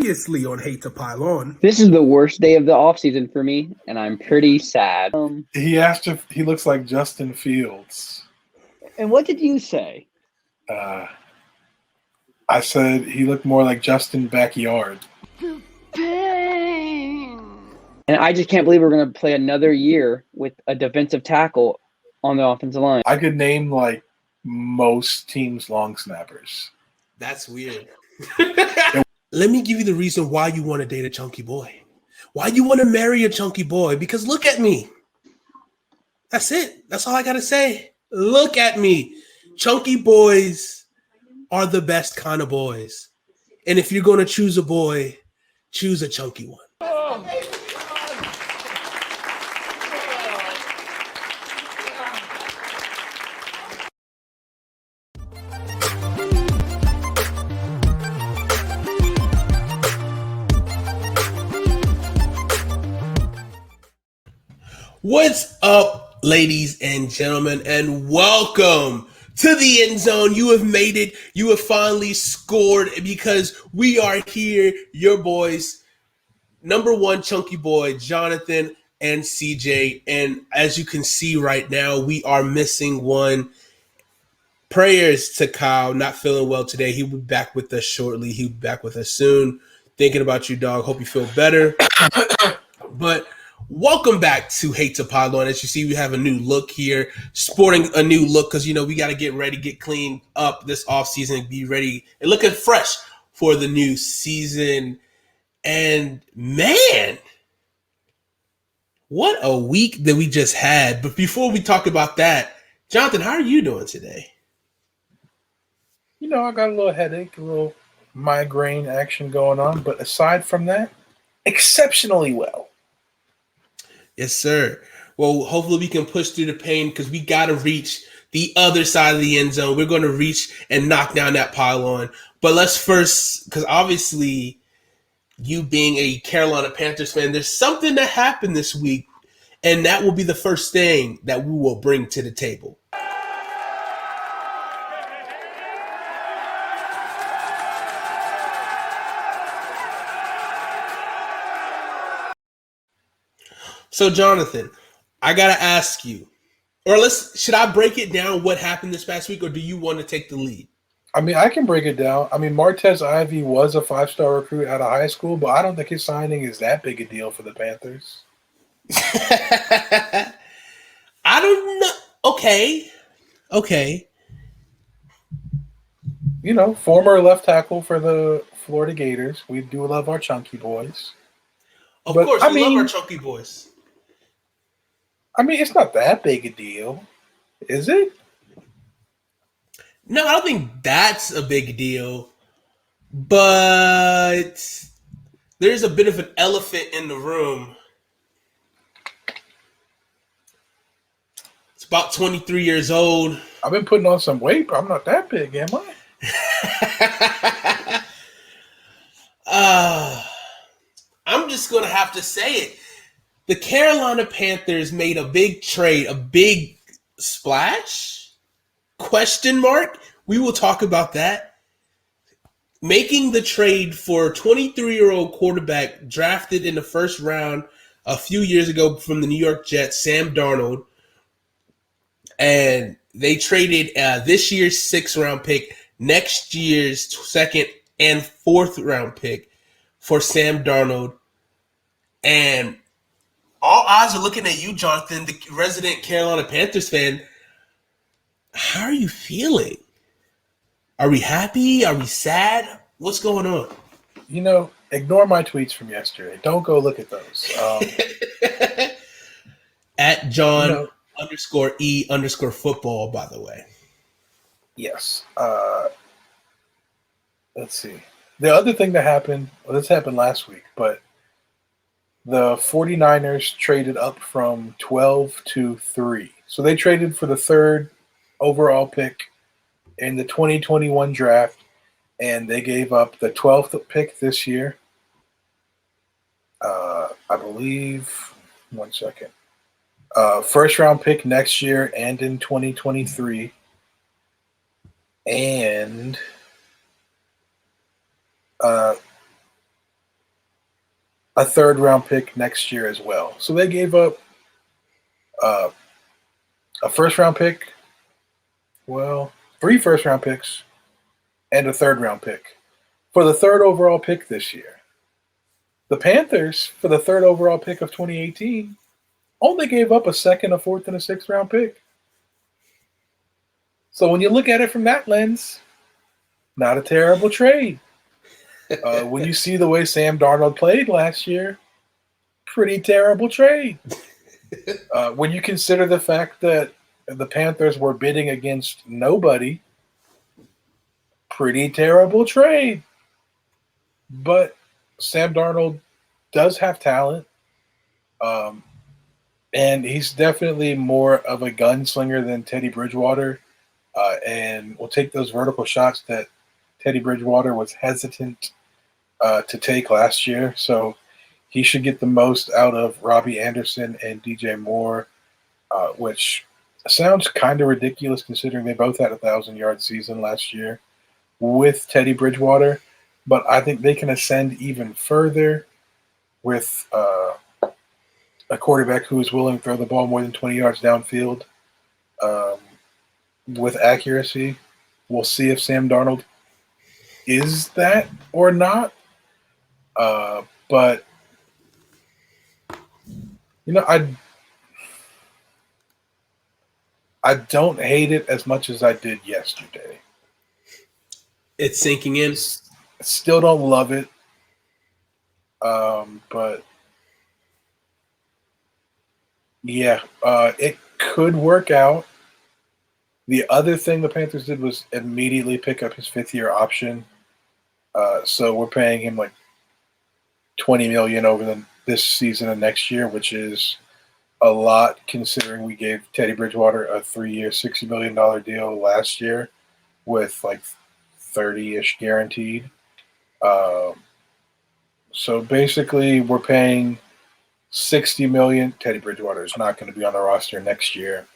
previously on Hate to Pile On. This is the worst day of the offseason for me, and I'm pretty sad. He asked if he looks like Justin Fields. And what did you say? I said he looked more like Justin Backyard. The pain. And I just can't believe we're going to play another year with a defensive tackle on the offensive line. I could name like most teams' long snappers. That's weird. Let me give you the reason why you want to date a chunky boy. Why you want to marry a chunky boy? Because look at me. That's it. That's all I got to say. Look at me. Chunky boys are the best kind of boys. And if you're going to choose a boy, choose a chunky one. What's up, ladies and gentlemen, and welcome to the end zone. You have made it. You have finally scored because we are here, your boys, number one chunky boy, Jonathan and CJ. And as you can see right now, we are missing one. Prayers to Kyle, not feeling well today. He'll be back with us shortly. He'll be back with us soon. Thinking about you, dog. Hope you feel better. But welcome back to Hate to Pile On. As you see, we have a new look here, sporting a new look because, you know, we got to get ready, get cleaned up this offseason, be ready and looking fresh for the new season. And, man, what a week that we just had. But before we talk about that, Jonathan, how are you doing today? You know, I got a little headache, a little migraine action going on. But aside from that, exceptionally well. Yes, sir. Well, hopefully we can push through the pain because we got to reach the other side of the end zone. We're going to reach and knock down that pylon. But let's first, because obviously you being a Carolina Panthers fan, there's something that happened this week, and that will be the first thing that we will bring to the table. So, Jonathan, I got to ask you, or should I break it down what happened this past week, or do you want to take the lead? I mean, I can break it down. I mean, Martez Ivy was a 5-star recruit out of high school, but I don't think his signing is that big a deal for the Panthers. I don't know. Okay. You know, former left tackle for the Florida Gators. We do love our chunky boys. Of course, we love our chunky boys. I mean, it's not that big a deal, is it? No, I don't think that's a big deal. But there's a bit of an elephant in the room. It's about 23 years old. I've been putting on some weight, but I'm not that big, am I? I'm just going to have to say it. The Carolina Panthers made a big trade, a big splash? Question mark? We will talk about that. Making the trade for 23-year-old quarterback drafted in the first round a few years ago from the New York Jets, Sam Darnold. And they traded this year's 6th-round pick, next year's 2nd and 4th-round pick for Sam Darnold. And all eyes are looking at you, Jonathan, the resident Carolina Panthers fan. How are you feeling? Are we happy? Are we sad? What's going on? You know, ignore my tweets from yesterday. Don't go look at those. At John _E_football, by the way. Yes. Let's see. The other thing that happened, this happened last week, but the 49ers traded up from 12 to 3. So they traded for the 3rd overall pick in the 2021 draft, and they gave up the 12th pick this year. I believe, 1 second. 1st-round pick next year and in 2023. And a third-round pick next year as well. So they gave up a first-round pick, well, 3 first-round picks, and a third-round pick for the third overall pick this year. The Panthers, for the third overall pick of 2018, only gave up a second, a fourth, and a sixth-round pick. So when you look at it from that lens, not a terrible trade. When you see the way Sam Darnold played last year, pretty terrible trade. When you consider the fact that the Panthers were bidding against nobody, pretty terrible trade. But Sam Darnold does have talent, and he's definitely more of a gunslinger than Teddy Bridgewater, and will take those vertical shots that Teddy Bridgewater was hesitant to take last year. So he should get the most out of Robbie Anderson and DJ Moore, which sounds kind of ridiculous considering they both had a 1,000-yard season last year with Teddy Bridgewater. But I think they can ascend even further with a quarterback who is willing to throw the ball more than 20 yards downfield with accuracy. We'll see if Sam Darnold is that or not. But, you know, I don't hate it as much as I did yesterday. It's sinking in. Still don't love it. But yeah, it could work out. The other thing the Panthers did was immediately pick up his 5th-year option. So we're paying him like $20 million over this season and next year, which is a lot considering we gave Teddy Bridgewater a 3-year, $60 million deal last year with like 30-ish guaranteed. So basically, we're paying $60 million. Teddy Bridgewater is not going to be on the roster next year.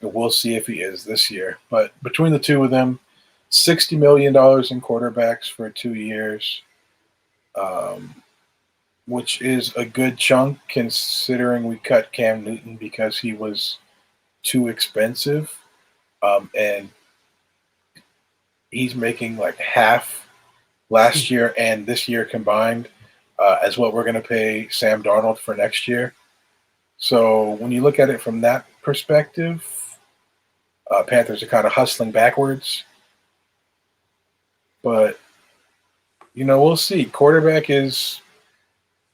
We'll see if he is this year. But between the two of them, $60 million in quarterbacks for 2 years, which is a good chunk considering we cut Cam Newton because he was too expensive. And he's making like half last year and this year combined as what we're going to pay Sam Darnold for next year. So when you look at it from that perspective, Panthers are kind of hustling backwards. But, you know, we'll see. Quarterback is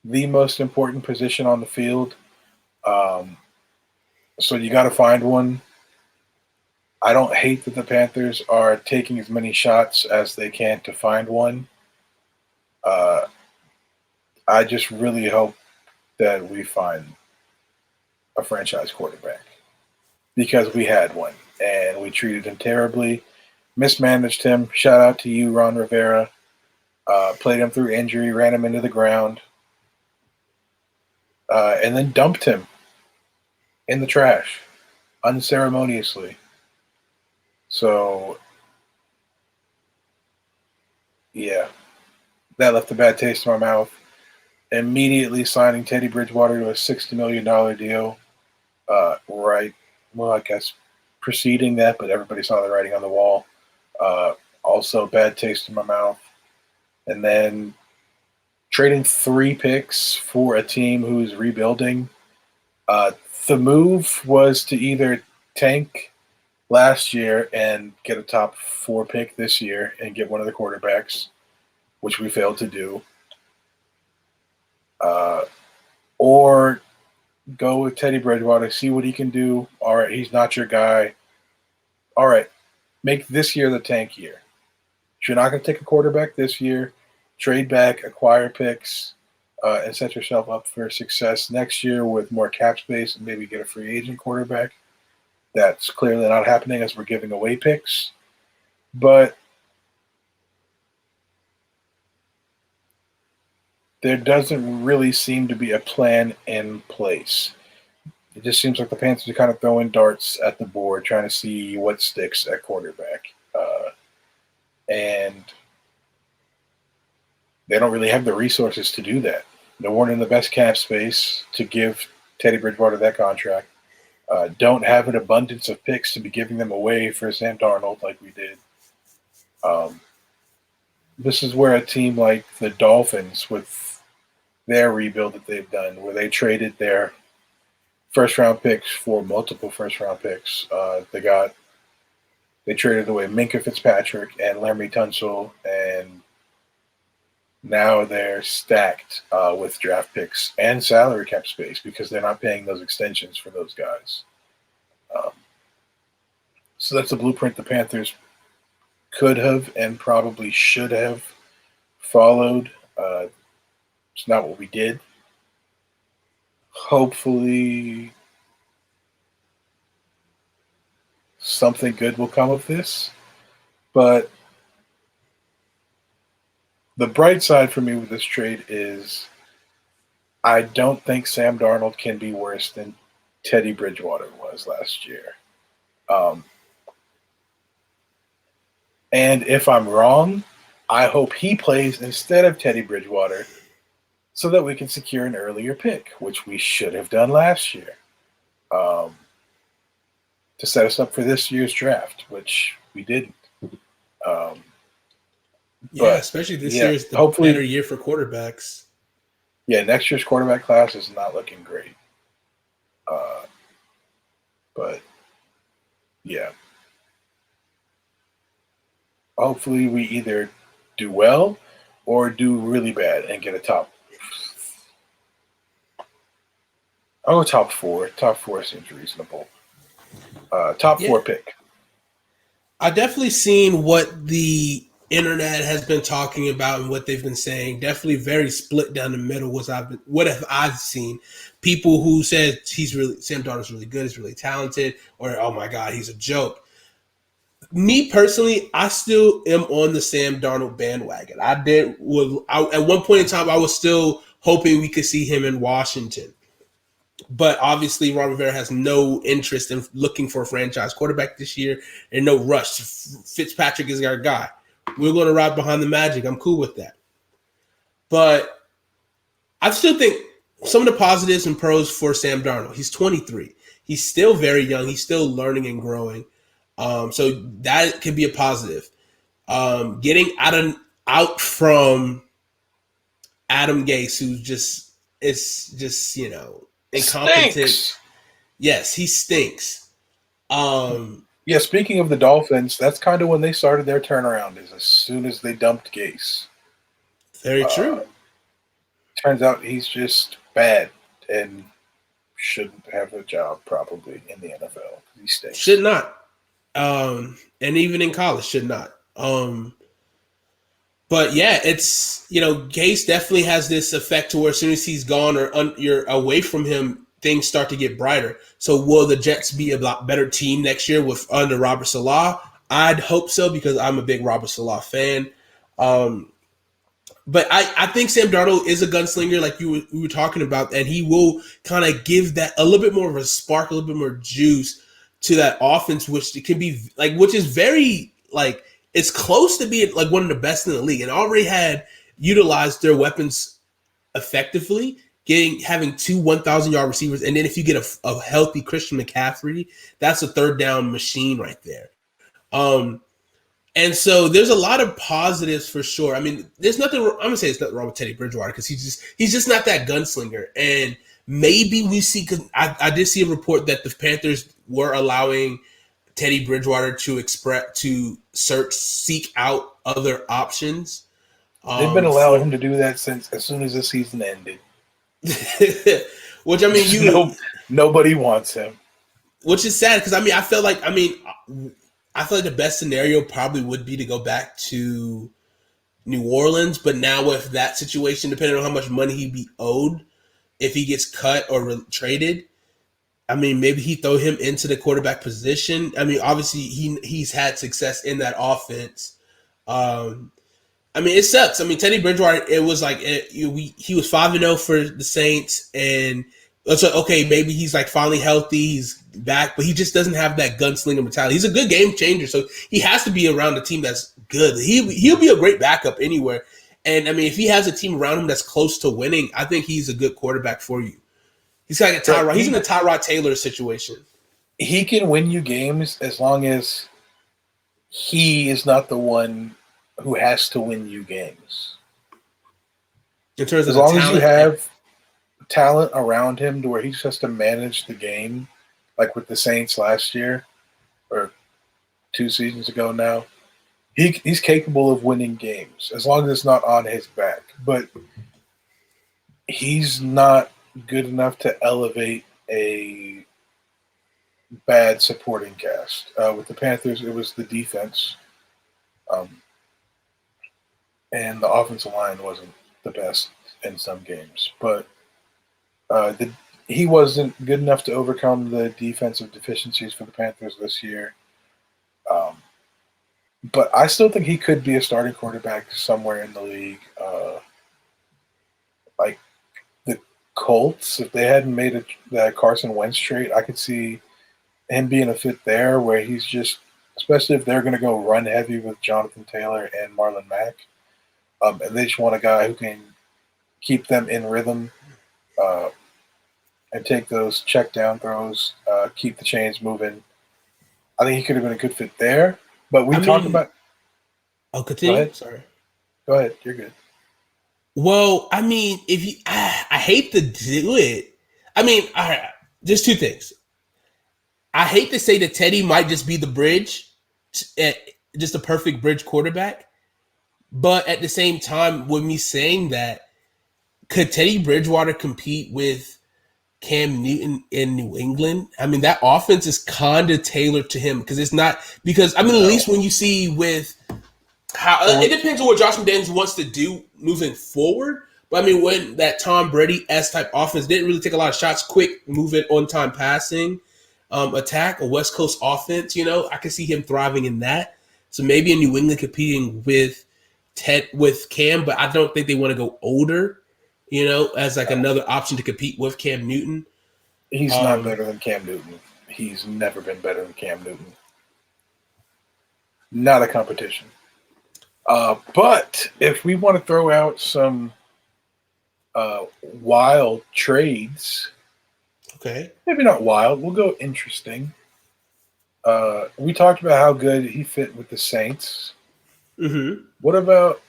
the most important position on the field. So you got to find one. I don't hate that the Panthers are taking as many shots as they can to find one. I just really hope that we find a franchise quarterback because we had one and we treated him terribly, mismanaged him. Shout out to you, Ron Rivera. Played him through injury, ran him into the ground, and then dumped him in the trash unceremoniously. So, yeah, that left a bad taste in my mouth. Immediately signing Teddy Bridgewater to a $60 million deal. Right. Well, I guess preceding that, but everybody saw the writing on the wall. Also, bad taste in my mouth. And then trading 3 picks for a team who's rebuilding. The move was to either tank last year and get a top 4 pick this year and get one of the quarterbacks, which we failed to do. Or go with Teddy Bridgewater, see what he can do. All right, he's not your guy. All right, make this year the tank year. If you're not going to take a quarterback this year, trade back, acquire picks, and set yourself up for success next year with more cap space and maybe get a free agent quarterback. That's clearly not happening as we're giving away picks. But there doesn't really seem to be a plan in place. It just seems like the Panthers are kind of throwing darts at the board, trying to see what sticks at quarterback. And they don't really have the resources to do that. They weren't in the best cap space to give Teddy Bridgewater that contract. Don't have an abundance of picks to be giving them away for Sam Darnold like we did. This is where a team like the Dolphins, with their rebuild that they've done, where they traded their first-round picks for multiple first-round picks. They traded away Minkah Fitzpatrick and Laremy Tunsil, and now they're stacked with draft picks and salary cap space because they're not paying those extensions for those guys. So that's a blueprint the Panthers could have and probably should have followed. It's not what we did. Hopefully something good will come of this. But the bright side for me with this trade is I don't think Sam Darnold can be worse than Teddy Bridgewater was last year. And if I'm wrong, I hope he plays instead of Teddy Bridgewater so that we can secure an earlier pick, which we should have done last year, to set us up for this year's draft, which we didn't. Especially this year is the better year for quarterbacks. Yeah, next year's quarterback class is not looking great. But, yeah. Hopefully we either do well or do really bad and get a top. I'll go top four. Top four seems reasonable. Top four pick. I definitely seen what the internet has been talking about and what they've been saying. Definitely very split down the middle. What have I seen? People who said Sam Darnold's really good, he's really talented, or oh my God, he's a joke. Me personally, I still am on the Sam Darnold bandwagon. At one point in time, I was still hoping we could see him in Washington. But obviously, Ron Rivera has no interest in looking for a franchise quarterback this year and no rush. Fitzpatrick is our guy. We're going to ride behind the magic. I'm cool with that. But I still think some of the positives and pros for Sam Darnold. He's 23. He's still very young. He's still learning and growing. So that could be a positive. Getting out from Adam Gase, who is just incompetent. Stinks. Yes, he stinks. Yeah, speaking of the Dolphins, that's kind of when they started their turnaround, is as soon as they dumped Gase. Very true. Turns out he's just bad and shouldn't have a job probably in the NFL. He stinks. Should not. And even in college should not. But yeah, it's, Gase definitely has this effect to where as soon as he's gone or you're away from him, things start to get brighter. So will the Jets be a lot better team next year under Robert Saleh? I'd hope so because I'm a big Robert Saleh fan. But I think Sam Darnold is a gunslinger like we were talking about, and he will kind of give that a little bit more of a spark, a little bit more juice to that offense, which it can be which is very it's close to being one of the best in the league, and already had utilized their weapons effectively, having two 1,000-yard receivers, and then if you get a healthy Christian McCaffrey, that's a third down machine right there. And so there's a lot of positives for sure. I mean, there's nothing. I'm gonna say it's nothing wrong with Teddy Bridgewater because he's just not that gunslinger. And maybe we see, because I did see a report that the Panthers were allowing Teddy Bridgewater to seek out other options. They've been allowing him to do that since as soon as the season ended. Which I mean, nobody wants him. Which is sad because I feel like the best scenario probably would be to go back to New Orleans, but now with that situation, depending on how much money he'd be owed, if he gets cut or traded, maybe he throw him into the quarterback position. Obviously he's had success in that offense. It sucks. Teddy Bridgewater, it was he was 5-0 for the Saints, and it's okay, maybe he's finally healthy, he's back, but he just doesn't have that gunslinger mentality. He's a good game changer, so he has to be around a team that's good. He'll be a great backup anywhere. And I mean, if he has a team around him that's close to winning, I think he's a good quarterback for you. He's like a Tyrod. He's in a Tyrod Taylor situation. He can win you games as long as he is not the one who has to win you games. In terms as of long as you have talent around him to where he just has to manage the game, like with the Saints last year or 2 seasons ago now, he's capable of winning games as long as it's not on his back. But he's not good enough to elevate a bad supporting cast. With the Panthers, it was the defense. And the offensive line wasn't the best in some games. But he wasn't good enough to overcome the defensive deficiencies for the Panthers this year. But I still think he could be a starting quarterback somewhere in the league. Like the Colts, if they hadn't made that Carson Wentz trade, I could see him being a fit there where he's just, especially if they're going to go run heavy with Jonathan Taylor and Marlon Mack. And they just want a guy who can keep them in rhythm and take those check down throws, keep the chains moving. I think he could have been a good fit there. But we talked about. Oh, continue. Go ahead. Sorry. Go ahead. You're good. Well, I mean, if you, I hate to do it. I mean, all right, there's 2 things. I hate to say that Teddy might just be the bridge, just a perfect bridge quarterback. But at the same time, with me saying that, could Teddy Bridgewater compete with Cam Newton in New England? I mean, that offense is kind of tailored to him because it's not because I mean, at least when you see with how it depends on what Josh McDaniels wants to do moving forward. But I mean, when that Tom Brady-esque type offense didn't really take a lot of shots, quick moving, on-time passing, attack, a West Coast offense, I can see him thriving in that. So maybe in New England competing with Cam, but I don't think they want to go older, as like another option to compete with Cam Newton. He's not better than Cam Newton. He's never been better than Cam Newton. Not a competition. But if we want to throw out some wild trades, okay, maybe not wild, we'll go interesting. We talked about how good he fit with the Saints. Mm-hmm. What about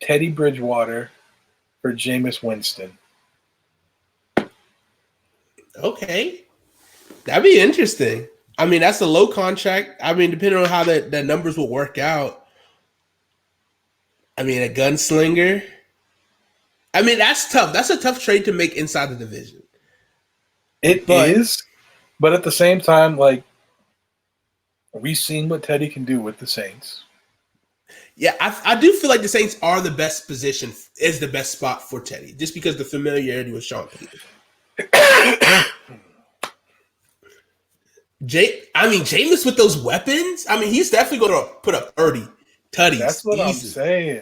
Teddy Bridgewater for Jameis Winston? Okay. That'd be interesting. I mean, that's a low contract. I mean, depending on how the numbers will work out. I mean, a gunslinger. I mean, that's tough. That's a tough trade to make inside the division. It is, but at the same time, like, we've seen what Teddy can do with the Saints. Yeah, I do feel like the Saints are the best position, is the best spot for Teddy, just because the familiarity with Sean Payton. Jameis with those weapons, I mean, he's definitely going to put up 30 tutties. That's what I'm saying.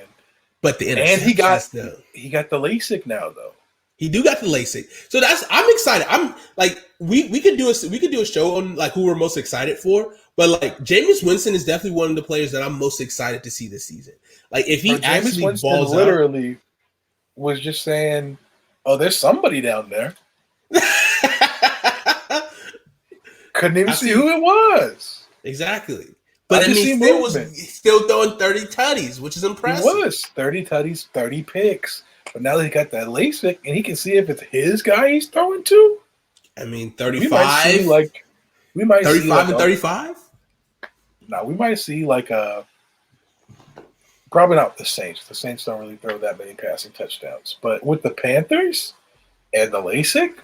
But the and he got the LASIK now, though. He do got the LASIK, so I'm excited. I'm like, we could do a show on like who we're most excited for. But like Jameis Winston is definitely one of the players that I'm most excited to see this season. Like if he actually Winston balls literally was just saying, "Oh, there's somebody down there." Couldn't even see who it was. Exactly. But I mean, still throwing 30 tutties, which is impressive. He was 30 tutties, 30 picks. But now that he got that LASIK and he can see if it's his guy he's throwing to. I mean, 35. We might 35 see like and 35. No, we might see like probably not the Saints. The Saints don't really throw that many passing touchdowns. But with the Panthers and the LASIK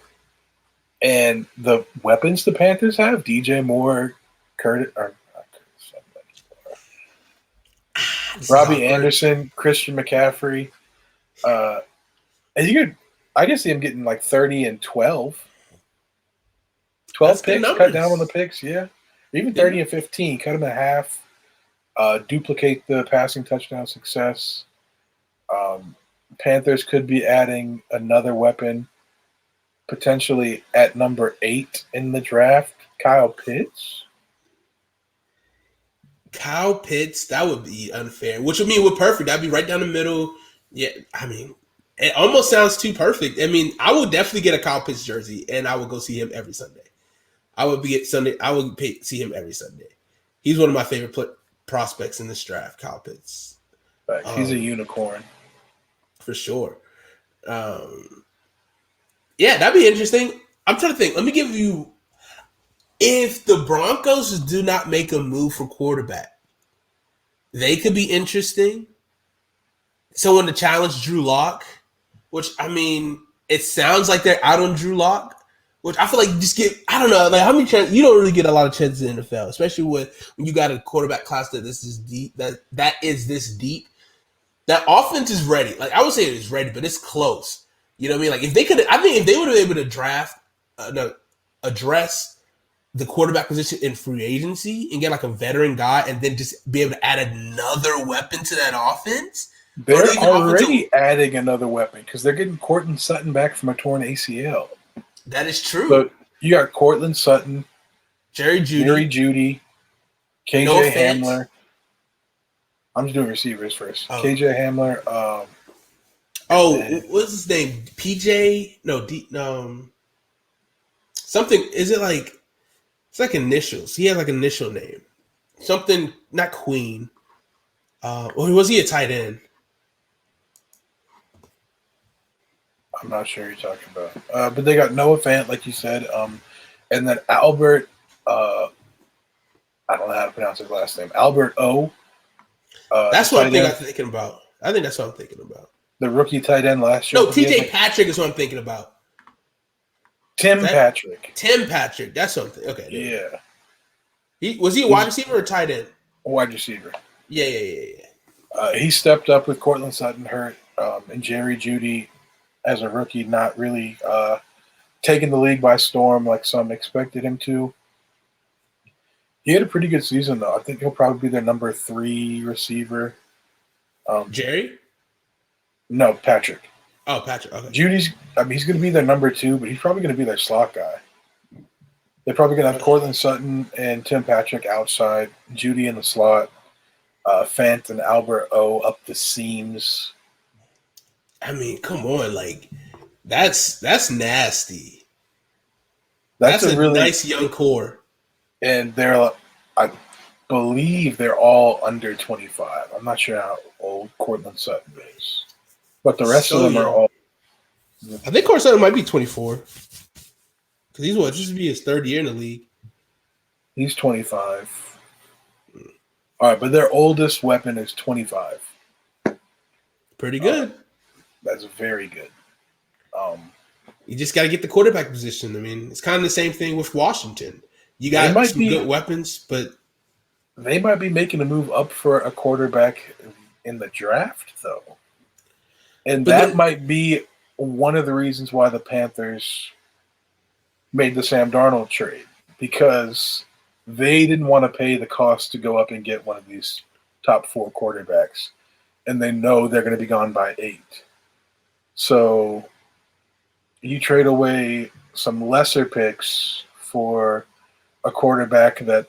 and the weapons the Panthers have, DJ Moore, Robbie Anderson, Christian McCaffrey, and I can see him getting like 30 and 12. 12 picks, cut down on the picks, yeah. Even 30 and 15, cut them in half, duplicate the passing touchdown success. Panthers could be adding another weapon, potentially at number 8 in the draft, Kyle Pitts. Kyle Pitts, that would be unfair. Which would mean we're perfect. That'd be right down the middle. Yeah, I mean, it almost sounds too perfect. I mean, I would definitely get a Kyle Pitts jersey, and I would go see him every Sunday. I would be at Sunday. I would see him every Sunday. He's one of my favorite prospects in this draft, Kyle Pitts. He's a unicorn for sure. Yeah, that'd be interesting. I'm trying to think. Let me give you. If the Broncos do not make a move for quarterback, they could be interesting. Someone to challenge Drew Lock, which I mean, it sounds like they're out on Drew Lock. Which I feel like you just get, I don't know, like how many chances, you don't really get a lot of chances in the NFL, especially when you got a quarterback class that this is deep, that is this deep. That offense is ready. Like I would say it is ready, but it's close. You know what I mean? Like if they could, I think if they would have been able to draft, address the quarterback position in free agency and get like a veteran guy and then just be able to add another weapon to that offense. They're already adding another weapon because they're getting Courtland Sutton back from a torn ACL. That is true. So you got Courtland Sutton, Jerry Jeudy, KJ Hamler. I'm just doing receivers first. Oh. KJ Hamler. What's his name? PJ? No, something. Is it like? It's like initials. He has like an initial name. Something. Not Queen. Or was he a tight end? I'm not sure who you're talking about. But they got Noah Fant, like you said. And then Albert, I don't know how to pronounce his last name. Albert O. That's what I'm thinking about. I think that's what I'm thinking about. The rookie tight end last year. No, TJ Patrick is what I'm thinking about. Tim Patrick. That's something. Okay. Yeah. Was he a wide receiver or tight end? A wide receiver. Yeah. He stepped up with Courtland Sutton hurt and Jerry Jeudy as a rookie, not really taking the league by storm like some expected him to. He had a pretty good season, though. I think he'll probably be their number 3 receiver. Jerry? No, Patrick. Oh, Patrick. Okay. Judy's. I mean, he's going to be their number 2, but he's probably going to be their slot guy. They're probably going to have Courtland Sutton and Tim Patrick outside, Jeudy in the slot, Fant and Albert O up the seams. I mean, come on, like that's nasty. That's a really nice young core. And I believe they're all under 25. I'm not sure how old Courtland Sutton is, but the rest of them are all. I think Courtland Sutton might be 24 because he's what? This would be his 3rd year in the league. He's 25. All right, but their oldest weapon is 25. Pretty good. That's very good. You just got to get the quarterback position. I mean, it's kind of the same thing with Washington. You got some good weapons, but they might be making a move up for a quarterback in the draft, though. And that might be one of the reasons why the Panthers made the Sam Darnold trade, because they didn't want to pay the cost to go up and get one of these top 4 quarterbacks, and they know they're going to be gone by 8. So you trade away some lesser picks for a quarterback that,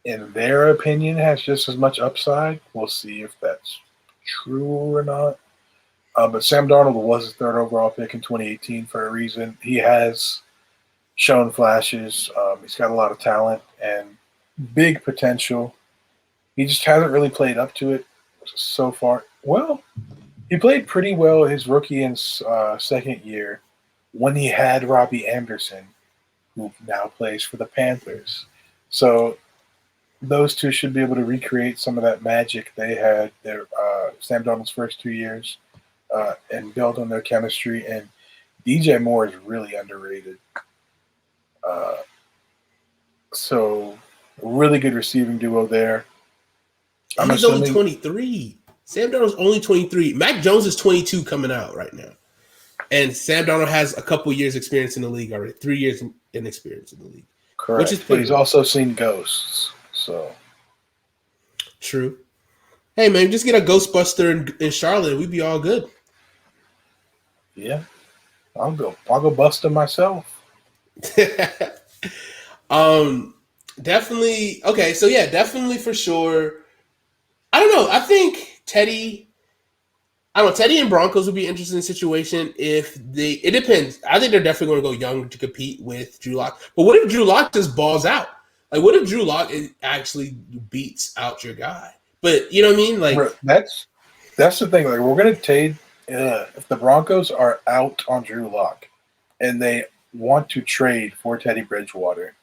in their opinion, has just as much upside. We'll see if that's true or not. But Sam Darnold was the 3rd overall pick in 2018 for a reason. He has shown flashes. He's got a lot of talent and big potential. He just hasn't really played up to it so far. Well, he played pretty well his rookie and second year when he had Robbie Anderson, who now plays for the Panthers. So those two should be able to recreate some of that magic they had their Sam Darnold's first 2 years and build on their chemistry. And DJ Moore is really underrated. So really good receiving duo there. He's only 23. Sam Darnold's only 23. Mac Jones is 22 coming out right now. And Sam Darnold has a couple years experience in the league already. 3 years in experience in the league. Correct. But he's also seen ghosts. So true. Hey man, just get a Ghostbuster in Charlotte and we'd be all good. Yeah. I'll go bust him myself. Definitely. Okay, so yeah, definitely for sure. I don't know. I think Teddy. I don't know. Teddy and Broncos would be an interesting situation if they. It depends. I think they're definitely going to go young to compete with Drew Lock. But what if Drew Lock just balls out? Like, what if Drew Lock actually beats out your guy? But you know what I mean? Like, that's the thing. Like, we're going to trade if the Broncos are out on Drew Lock and they want to trade for Teddy Bridgewater.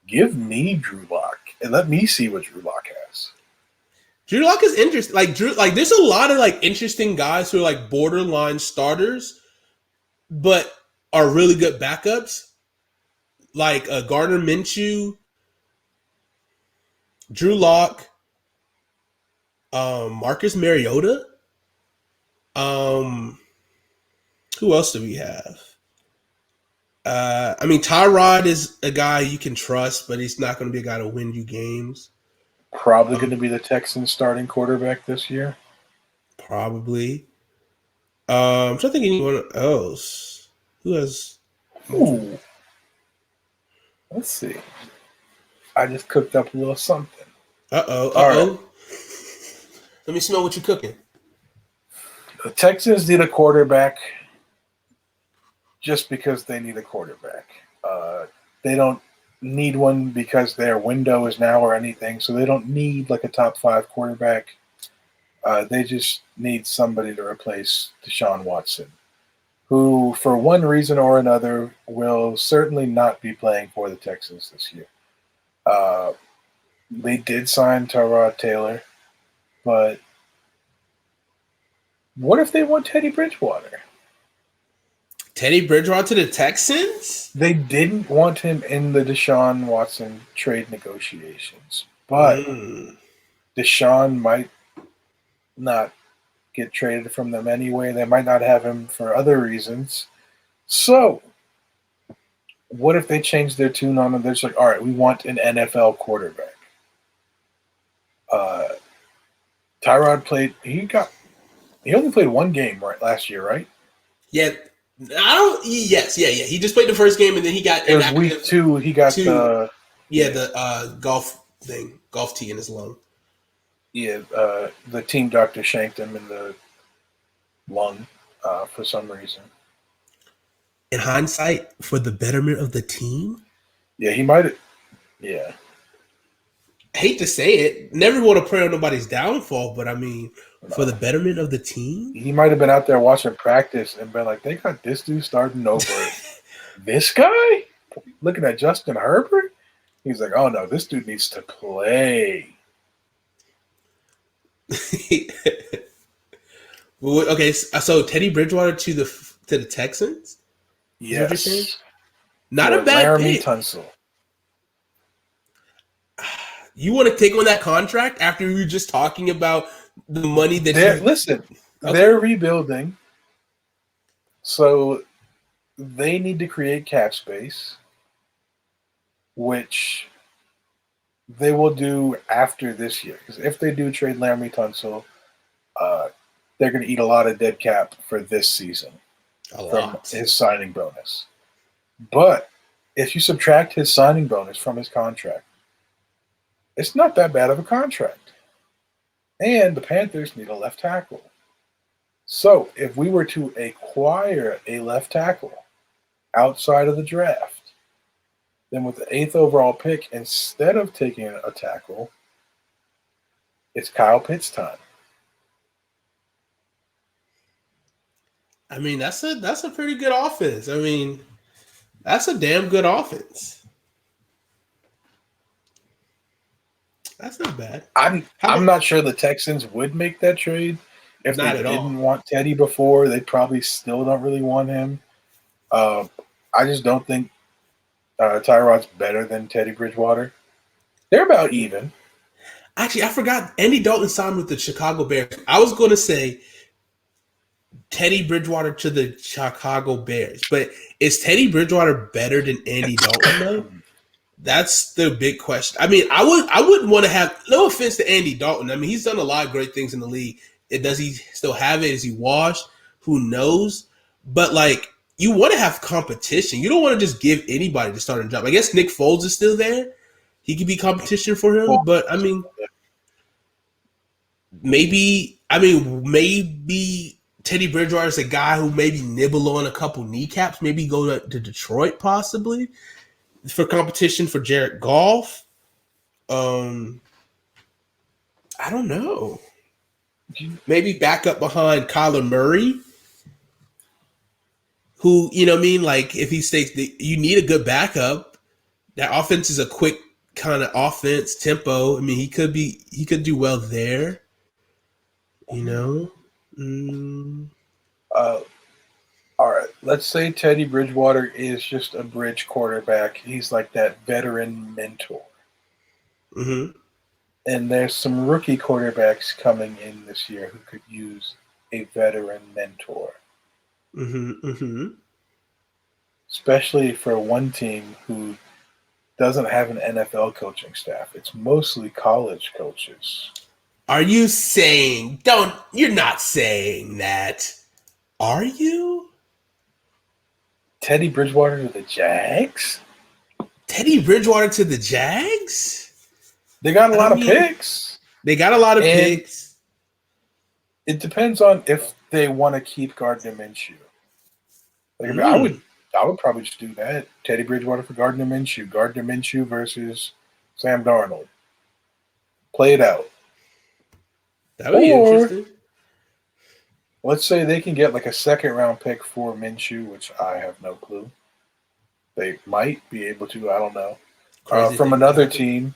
Give me Drew Lock and let me see what Drew Lock has. Drew Lock is interesting. Like there's a lot of like interesting guys who are like borderline starters, but are really good backups. Like Gardner Minshew, Drew Lock, Marcus Mariota. Who else do we have? I mean, Tyrod is a guy you can trust, but he's not going to be a guy to win you games. Probably going to be the Texans starting quarterback this year. Probably. I'm trying to think of anyone else who has. Ooh. Let's see. I just cooked up a little something. Right. Let me smell what you're cooking. The Texans need a quarterback just because they need a quarterback. They don't need one because their window is now or anything, so they don't need like a top 5 quarterback. They just need somebody to replace Deshaun Watson, who, for one reason or another, will certainly not be playing for the Texans this year. They did sign Tyrod Taylor, but what if they want Teddy Bridgewater? Teddy Bridgewater to the Texans? They didn't want him in the Deshaun Watson trade negotiations, but Deshaun might not get traded from them anyway. They might not have him for other reasons. So, what if they change their tune on him? They're just like, all right, we want an NFL quarterback. Tyrod played. He only played one game last year, right? Yeah. Yes. He just played the first game and then he got. It was week 2. He got the golf thing, golf tee in his lung. Yeah, the team doctor shanked him in the lung for some reason. In hindsight, for the betterment of the team? Yeah, he might have. Yeah. I hate to say it. Never want to pray on nobody's downfall, but I mean, for the betterment of the team? He might have been out there watching practice and been like, they got this dude starting over this guy? Looking at Justin Herbert? He's like, oh no, this dude needs to play. Okay, so Teddy Bridgewater to the Texans? Yes. Not a bad Laramie pick. Tunsil. You want to take on that contract after we were just talking about the money that Listen, they're rebuilding, so they need to create cap space, which they will do after this year. Because if they do trade Laramie Tunsil, they're going to eat a lot of dead cap for this season from his signing bonus. But if you subtract his signing bonus from his contract, it's not that bad of a contract. And the Panthers need a left tackle. So if we were to acquire a left tackle outside of the draft, then with the 8th overall pick, instead of taking a tackle, it's Kyle Pitts time. I mean, that's a pretty good offense. I mean, that's a damn good offense. That's not bad. I'm not sure the Texans would make that trade. If they didn't want Teddy before, they probably still don't really want him. I just don't think Tyrod's better than Teddy Bridgewater. They're about even. Actually, I forgot Andy Dalton signed with the Chicago Bears. I was going to say Teddy Bridgewater to the Chicago Bears, but is Teddy Bridgewater better than Andy Dalton though? That's the big question. I mean, I wouldn't want to have, no offense to Andy Dalton. I mean, he's done a lot of great things in the league. Does he still have it? Is he washed? Who knows? But like, you want to have competition. You don't want to just give anybody the starting job. I guess Nick Foles is still there. He could be competition for him. But I mean, maybe Teddy Bridgewater is a guy who maybe nibble on a couple kneecaps, maybe go to Detroit possibly for competition for Jared Goff. I don't know. Maybe back up behind Kyler Murray, who, you know what I mean? Like, if he stays, you need a good backup. That offense is a quick kind of offense tempo. I mean, he could do well there. You know? All right, let's say Teddy Bridgewater is just a bridge quarterback. He's like that veteran mentor. Mm-hmm. And there's some rookie quarterbacks coming in this year who could use a veteran mentor. Mm-hmm. Mm-hmm. Especially for one team who doesn't have an NFL coaching staff. It's mostly college coaches. Are you saying, you're not saying that, are you? Teddy Bridgewater to the Jags? Teddy Bridgewater to the Jags? They got a lot of picks. They got a lot of picks. It depends on if they want to keep Gardner Minshew. Like, I would probably just do that. Teddy Bridgewater for Gardner Minshew. Gardner Minshew versus Sam Darnold. Play it out. That would be interesting. Let's say they can get like a second-round pick for Minshew, which I have no clue. They might be able to. I don't know. From another team.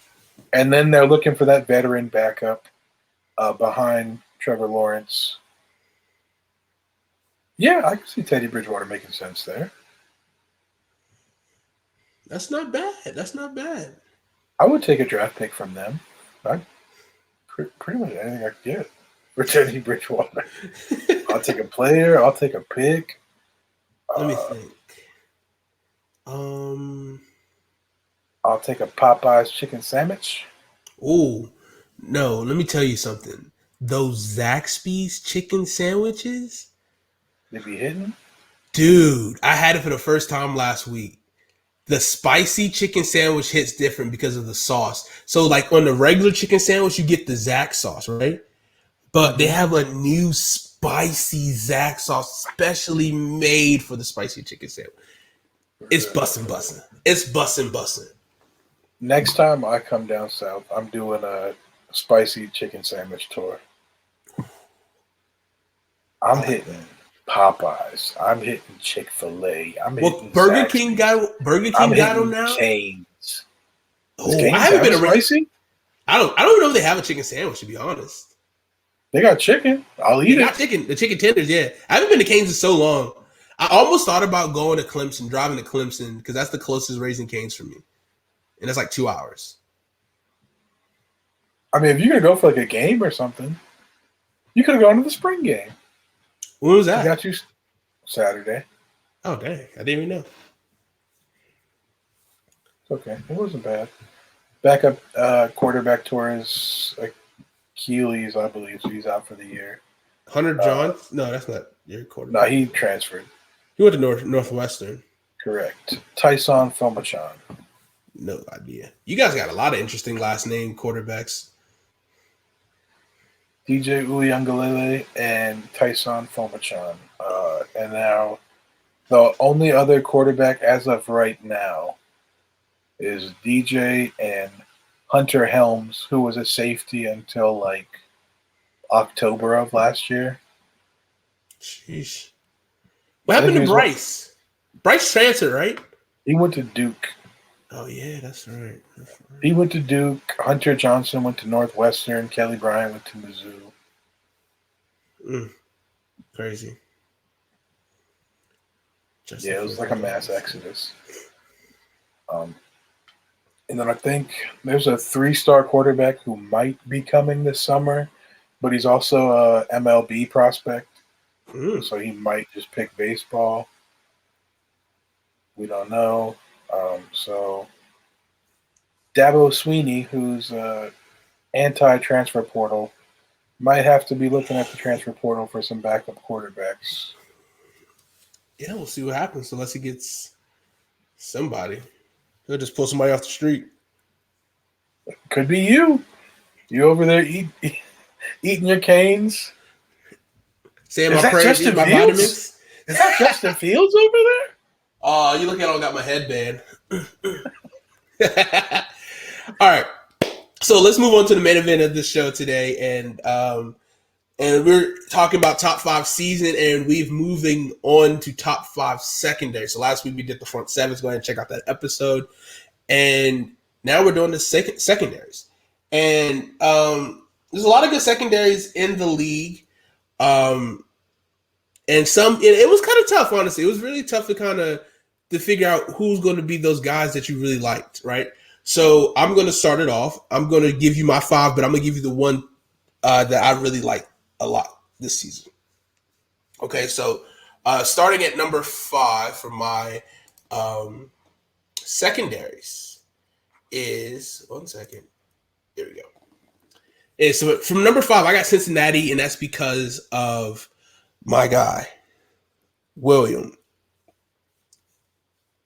And then they're looking for that veteran backup behind Trevor Lawrence. Yeah, I can see Teddy Bridgewater making sense there. That's not bad. I would take a draft pick from them. Pretty much anything I could get for Teddy Bridgewater. I'll take a player. I'll take a pick. Let me think. I'll take a Popeye's chicken sandwich. Oh, no. Let me tell you something. Those Zaxby's chicken sandwiches, They be hitting? dude. I had it for the first time last week. The spicy chicken sandwich hits different because of the sauce. So, like on the regular chicken sandwich, you get the Zax sauce, right? But they have a new spicy Zax sauce specially made for the spicy chicken sandwich. It's bussin'. It's bussin'. Next time I come down south, I'm doing a spicy chicken sandwich tour. I'm hitting Popeyes. I'm hitting Chick-fil-A. Well, Burger King got them now. Cane's. Oh, I haven't been around. Spicy? I don't know if they have a chicken sandwich, to be honest. They got chicken. I'll eat it. They got chicken. The chicken tenders, yeah. I haven't been to Cane's in so long. I almost thought about going to Clemson, driving to Clemson, because that's the closest Raising Cane's for me. And that's like 2 hours. I mean, if you're going to go for like a game or something, you could have gone to the spring game. When was that? I got you Saturday. Oh, dang. I didn't even know. Okay. It wasn't bad. Backup quarterback tour is Achilles, I believe, so he's out for the year. Hunter Johns? No, that's not your quarterback. No, he transferred. He went to Northwestern. Correct. Tyson Fomachan. No idea. You guys got a lot of interesting last name quarterbacks. DJ Uiagalelei and Tyson Fomachan. And now the only other quarterback as of right now is DJ and Hunter Helms, who was a safety until like October of last year. Jeez. What happened to Bryce? Bryce transferred, right? He went to Duke. Oh, yeah, that's right. He went to Duke. Hunter Johnson went to Northwestern. Kelly Bryant went to Mizzou. Crazy. It was like a mass exodus. And then I think there's a 3-star quarterback who might be coming this summer, but he's also a MLB prospect. So he might just pick baseball. We don't know. So Dabo Sweeney, who's anti-transfer portal, might have to be looking at the transfer portal for some backup quarterbacks. Yeah, we'll see what happens unless he gets somebody. He'll just pull somebody off the street. Could be you. You over there Eating your canes. Saying Is my that prayers, Justin eating my Fields? vitamins. Is that Justin Fields over there? Oh, you look at I don't got my headband. All right. So let's move on to the main event of the show today. And we're talking about top 5 season, and we've moving on to top 5 secondary. So last week we did the front sevens. Go ahead and check out that episode. And now we're doing the secondaries. And there's a lot of good secondaries in the league. And it was kind of tough, honestly. It was really tough to figure out who's going to be those guys that you really liked, right? So I'm going to start it off. I'm going to give you my 5, but I'm going to give you the one that I really like a lot this season. Okay, so starting at number 5 for my secondaries is, one second. There we go. Yeah, so from number 5, I got Cincinnati, and that's because of my guy, William.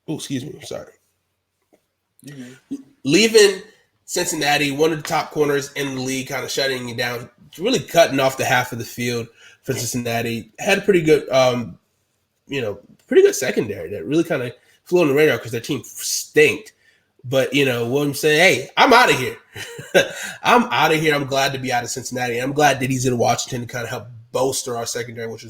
Oh, excuse me. Sorry. Leaving Cincinnati, one of the top corners in the league, kind of shutting you down, really cutting off the half of the field for Cincinnati. Had a pretty good, pretty good secondary that really kind of flew on the radar because their team stinked. But, William saying, hey, I'm out of here. I'm out of here. I'm glad to be out of Cincinnati. And I'm glad that he's in Washington to kind of help bolster our secondary, which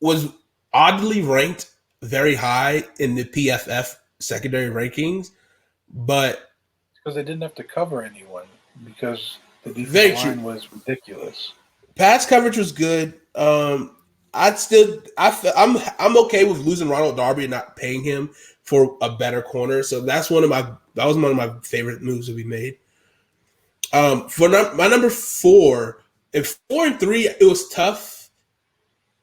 was oddly ranked very high in the PFF secondary rankings. But because they didn't have to cover anyone because the defensive line was ridiculous. Pass coverage was good. I'm okay with losing Ronald Darby and not paying him for a better corner. So that was one of my favorite moves that we made. For my number 4, if 4 and 3, it was tough.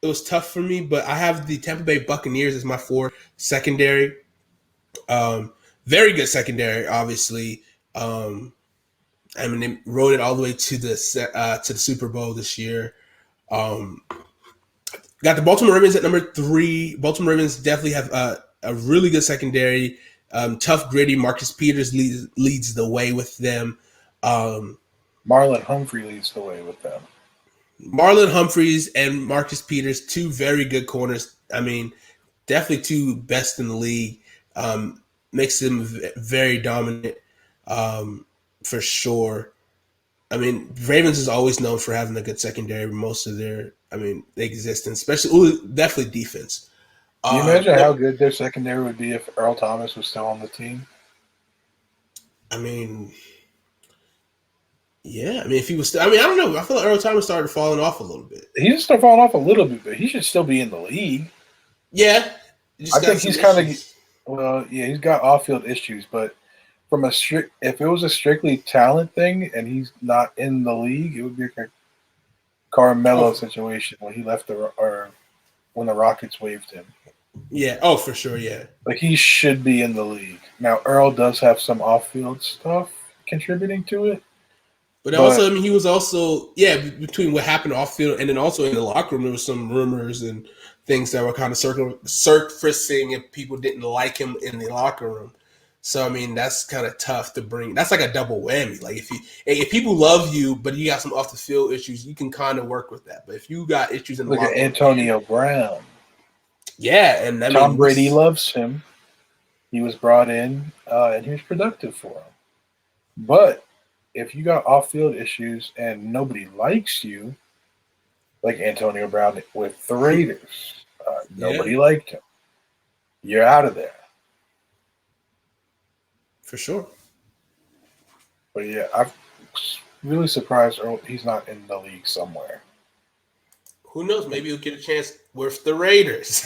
It was tough for me, but I have the Tampa Bay Buccaneers as my 4 secondary. Very good secondary, obviously. They rode it all the way to the Super Bowl this year. Got the Baltimore Ravens at number 3. Baltimore Ravens definitely have a really good secondary. Tough, gritty. Marcus Peters leads the way with them. Marlon Humphrey leads the way with them. Marlon Humphreys and Marcus Peters, 2 very good corners. I mean, definitely 2 best in the league. Makes them very dominant for sure. I mean, Ravens is always known for having a good secondary. Most of their existence, especially definitely defense. Can you imagine how good their secondary would be if Earl Thomas was still on the team? I mean, yeah. I mean, if he was still, I don't know. I feel like Earl Thomas started falling off a little bit. He just started falling off a little bit, but he should still be in the league. Yeah. I think he's kind of, well, yeah, he's got off-field issues, but from if it was a strictly talent thing and he's not in the league, it would be like a Carmelo situation when he left or when the Rockets waived him. Yeah. Oh, for sure. Yeah. Like he should be in the league. Now Earl does have some off-field stuff contributing to it. But also, he was also, between what happened off field and then also in the locker room, there was some rumors and things that were kind of surfacing if people didn't like him in the locker room. So, that's kind of tough to bring. That's like a double whammy. Like if people love you, but you got some off the field issues, you can kind of work with that. But if you got issues in the locker room. Look at Antonio Brown. Yeah. And Tom Brady loves him. He was brought in and he was productive for him. But if you got off-field issues and nobody likes you, like Antonio Brown with the Raiders, nobody liked him. You're out of there. For sure. But yeah, I'm really surprised he's not in the league somewhere. Who knows? Maybe he'll get a chance with the Raiders.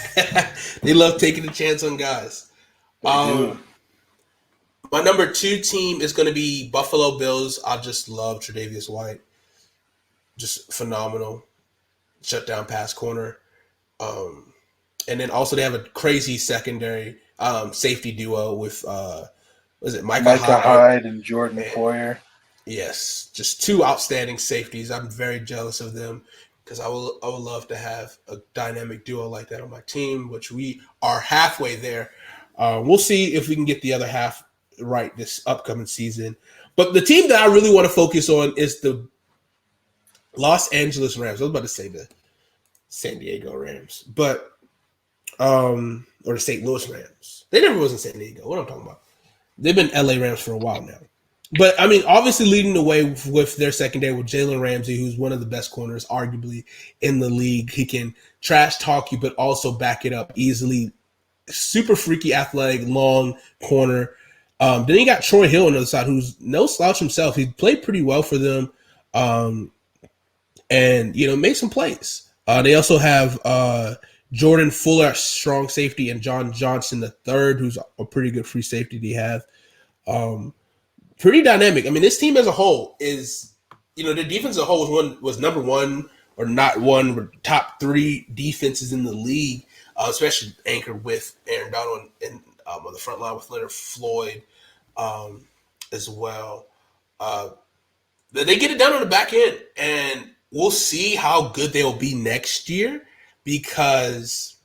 They love taking a chance on guys. They do. My number 2 team is going to be Buffalo Bills. I just love Tre'Davious White. Just phenomenal. Shut down pass corner. And then also they have a crazy secondary safety duo with Micah Hyde and Jordan Poyer. Yes, just 2 outstanding safeties. I'm very jealous of them because I would love to have a dynamic duo like that on my team, which we are halfway there. We'll see if we can get the other half right this upcoming season. But the team that I really want to focus on is the Los Angeles Rams. I was about to say the San Diego Rams, but or the St. Louis Rams. They never was in San Diego. What am I talking about? They've been LA Rams for a while now. But I mean, obviously leading the way with their secondary with Jalen Ramsey, who's one of the best corners, arguably in the league. He can trash talk you, but also back it up easily. Super freaky, athletic, long corner. Then you got Troy Hill on the other side, who's no slouch himself. He played pretty well for them, and made some plays. They also have Jordan Fuller, strong safety, and John Johnson the third, who's a pretty good free safety they have. Pretty dynamic. I mean, this team as a whole is, the defense as a whole was number one or not one, but top three defenses in the league, especially anchored with Aaron Donald and on the front line with Leonard Floyd as well. They get it done on the back end, and we'll see how good they'll be next year because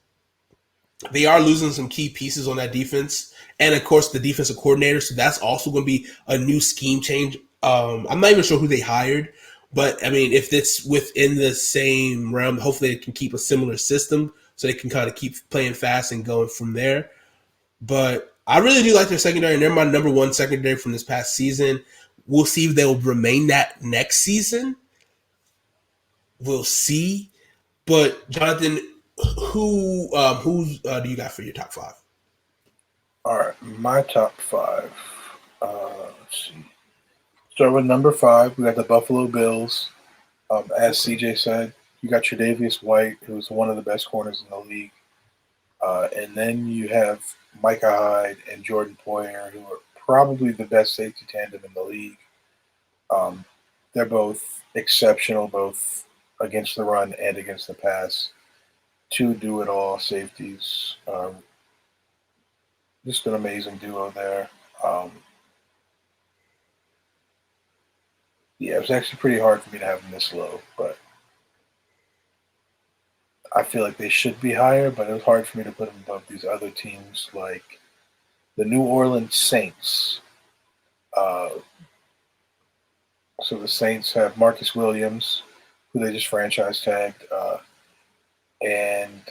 they are losing some key pieces on that defense. And, of course, the defensive coordinator. So that's also going to be a new scheme change. I'm not even sure who they hired. But, I mean, if it's within the same realm, hopefully they can keep a similar system so they can kind of keep playing fast and going from there. But I really do like their secondary, and they're my number one secondary from this past season. We'll see if they'll remain that next season. We'll see. But, Jonathan, who do you got for your top five? All right, my top five. Let's see. Start with number 5. We got the Buffalo Bills. As CJ said, you got Tre'Davious White, who's one of the best corners in the league. And then you have Micah Hyde and Jordan Poyer, who are probably the best safety tandem in the league. They're both exceptional, both against the run and against the pass. 2 do-it-all safeties. Just an amazing duo there. Yeah, it was actually pretty hard for me to have them this low, but I feel like they should be higher, but it was hard for me to put them above these other teams like the New Orleans Saints. So the Saints have Marcus Williams, who they just franchise tagged, and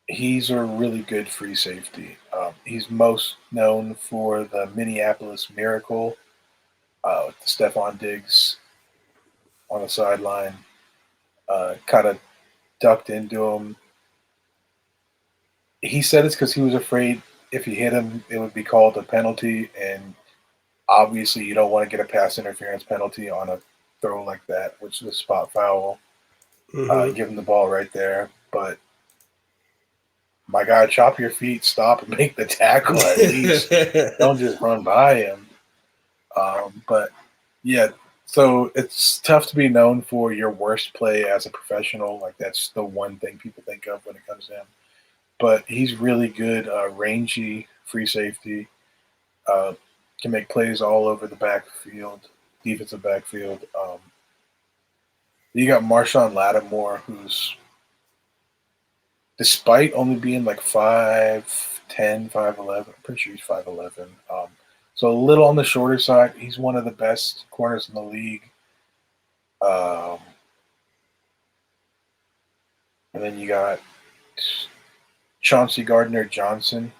he's a really good free safety. He's most known for the Minneapolis Miracle with Stephon Diggs on the sideline. Kind of ducked into him. He said it's because he was afraid if he hit him, it would be called a penalty, and obviously you don't want to get a pass interference penalty on a throw like that, which is a spot foul. Give him the ball right there. But my God, chop your feet, stop and make the tackle at least. Don't just run by him. But yeah, so it's tough to be known for your worst play as a professional. Like that's the one thing people think of when it comes to him. But he's really good, rangy free safety. Can make plays all over the backfield, defensive backfield. You got Marshawn Lattimore, who's, despite only being like 5'10", 5'11", I'm pretty sure he's 5'11". So a little on the shorter side. He's one of the best corners in the league. And then you got Chauncey Gardner-Johnson,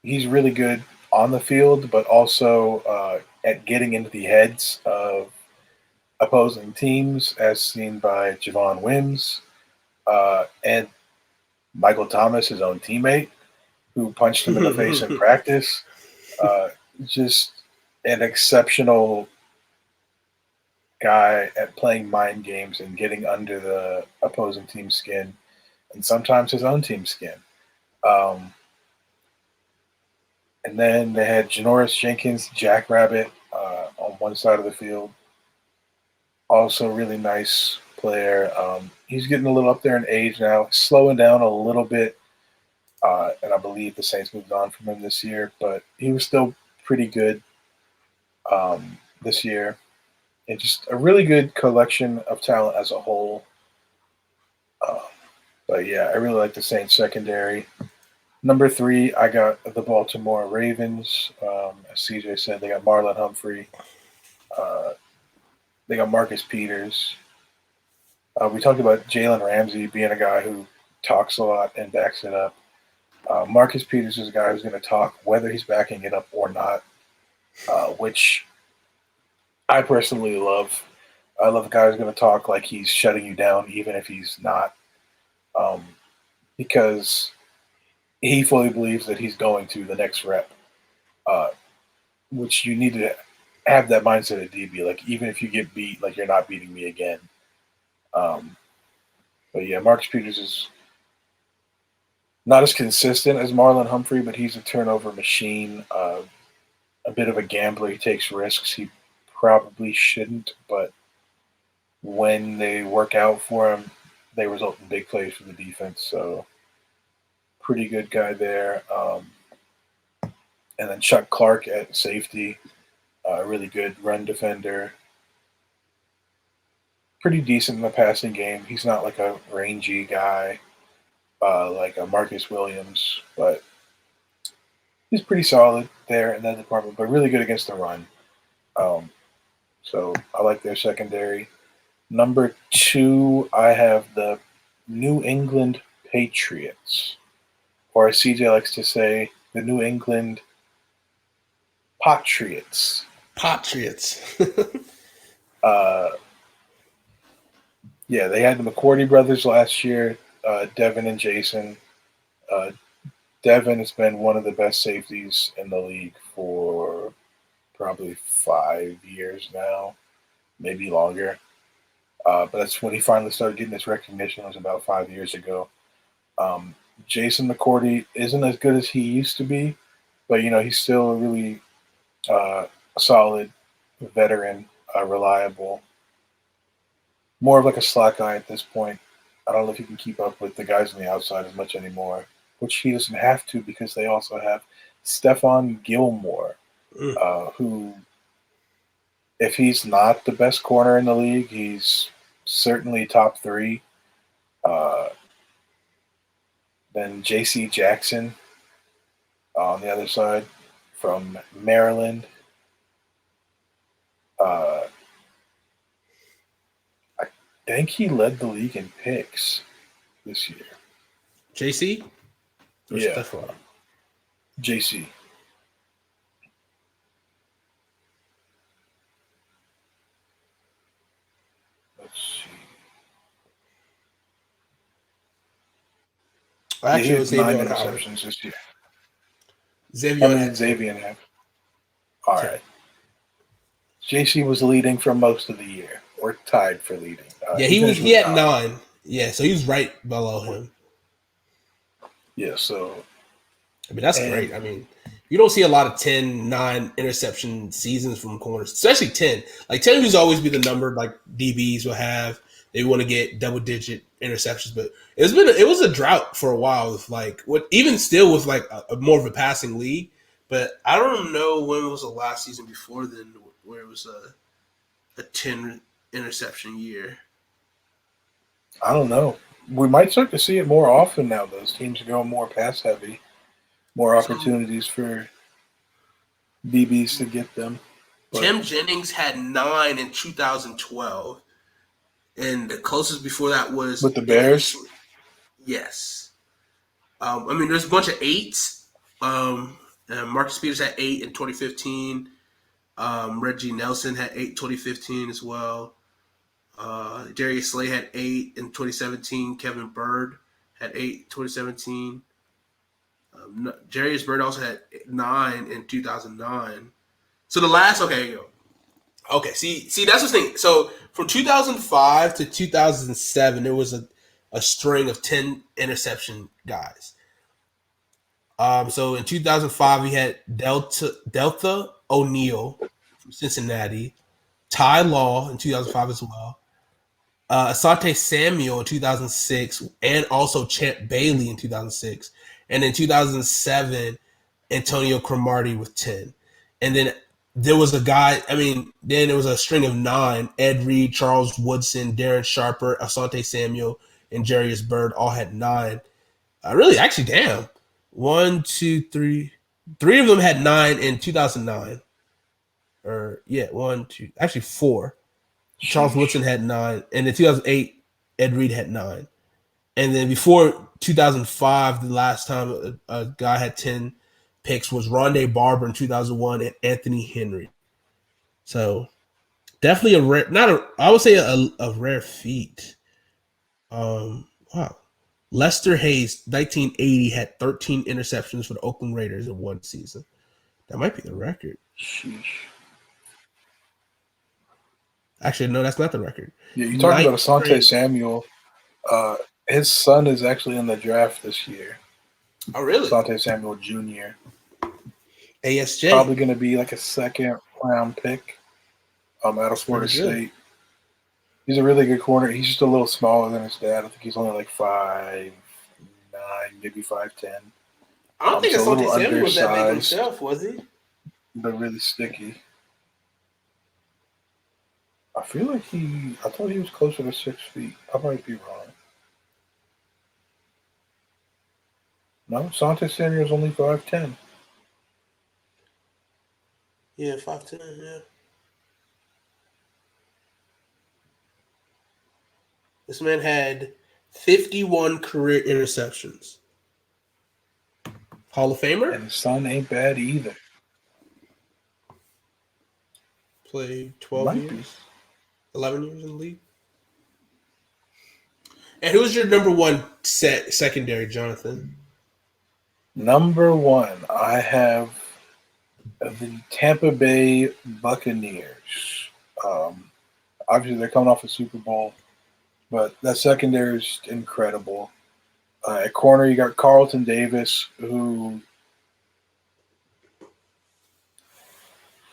he's really good on the field, but also at getting into the heads of opposing teams, as seen by Javon Wims and Michael Thomas, his own teammate, who punched him in the face in practice. Just an exceptional guy at playing mind games and getting under the opposing team's skin, and sometimes his own team's skin. And then they had Janoris Jenkins, Jackrabbit, on one side of the field. Also really nice player. He's getting a little up there in age now, slowing down a little bit. And I believe the Saints moved on from him this year, but he was still pretty good this year. And just a really good collection of talent as a whole. But yeah, I really like the Saints secondary. Number 3, I got the Baltimore Ravens. As CJ said, they got Marlon Humphrey. Uh, they got Marcus Peters. We talked about Jalen Ramsey being a guy who talks a lot and backs it up. Marcus Peters is a guy who's going to talk whether he's backing it up or not, which I personally love. I love a guy who's going to talk like he's shutting you down, even if he's not, because he fully believes that he's going to the next rep, uh, which you need to have that mindset at DB. Like, even if you get beat, like, you're not beating me again. But yeah, Marcus Peters is not as consistent as Marlon Humphrey, but he's a turnover machine, a bit of a gambler. He takes risks he probably shouldn't, but when they work out for him, they result in big plays for the defense. So pretty good guy there. And then Chuck Clark at safety, really good run defender. Pretty decent in the passing game. He's not like a rangy guy like a Marcus Williams, but he's pretty solid there in that department, but really good against the run. So I like their secondary. Number 2, I have the New England Patriots, or as CJ likes to say, the New England Patriots. Patriots. Yeah, they had the McCourty brothers last year, Devin and Jason. Devin has been one of the best safeties in the league for probably 5 years now, maybe longer. But that's when he finally started getting this recognition. It was about 5 years ago. Jason McCourty isn't as good as he used to be, but he's still a really solid veteran, reliable. More of like a slot guy at this point. I don't know if he can keep up with the guys on the outside as much anymore, which he doesn't have to because they also have Stephon Gilmore, who, if he's not the best corner in the league, he's certainly top 3. Then J.C. Jackson on the other side from Maryland. I think he led the league in picks this year. JC? Or Yeah. Stephon? JC. Let's see. Actually, he it was had 9 Xavier Howard. interceptions this year. Xavier How many had did Xavier have? All 10. right. JC was leading for most of the year, or tied for leading. Yeah, he had 9. Yeah, so he was right below him. Yeah, so I mean, that's great. I mean, you don't see a lot of 10, 9 interception seasons from corners, especially 10. Like 10 used to always be the number like DBs will have. They want to get double-digit interceptions, but it was a drought for a while with even still with like a more of a passing league. But I don't know when was the last season before then where it was a 10 interception year. I don't know. We might start to see it more often now. Those teams are going more pass heavy, more opportunities for DBs to get them. But Tim Jennings had 9 in 2012, and the closest before that was with the Bears. Yes, I mean there's a bunch of 8s. Marcus Peters had 8 in 2015. Reggie Nelson had 8 in 2015 as well. Darius Slay had 8 in 2017. Kevin Bird had 8 in 2017. Jarius Bird also had 9 in 2009. So the last, okay, see that's the thing. So from 2005 to 2007, there was a string of 10 interception guys. So in 2005, we had Delta O'Neal from Cincinnati, Ty Law in 2005 as well, Asante Samuel in 2006, and also Champ Bailey in 2006. And in 2007, Antonio Cromartie with 10. And then there was a guy, then there was a string of 9. Ed Reed, Charles Woodson, Darren Sharper, Asante Samuel, and Jarius Bird all had 9. Really, actually, damn. 1, 2, 3. 3 of them had 9 in 2009. Or yeah, 1, 2, actually 4. Charles Sheesh. Woodson had 9, and in 2008, Ed Reed had 9. And then before 2005, the last time a guy had 10 picks was Rondé Barber in 2001 and Anthony Henry. So definitely a rare, not a, I would say a rare feat. Wow. Lester Hayes, 1980, had 13 interceptions for the Oakland Raiders in one season. That might be the record. Sheesh. Actually, no, that's not the record. Yeah, you talked about Ninth Asante grade. Samuel. His son is actually in the draft this year. Oh, really? Asante Samuel Jr. ASJ. Probably going to be like a second round pick out of That's Florida pretty good. State. He's a really good corner. He's just a little smaller than his dad. I think he's only like 5'9", maybe 5'10". I don't think So a Asante little Samuel was that big undersized, himself, was he? but really sticky. I feel like I thought he was closer to 6 feet. I might be wrong. No, Asante Samuel's only 5'10". Yeah, 5'10", yeah. This man had 51 career interceptions. Hall of Famer? And his son ain't bad either. Played 12 Might be. years, 11 years in the league. And who's your number one secondary, Jonathan? Number one, I have the Tampa Bay Buccaneers. Obviously, they're coming off a Super Bowl, but that secondary is incredible. At corner, you got Carlton Davis, who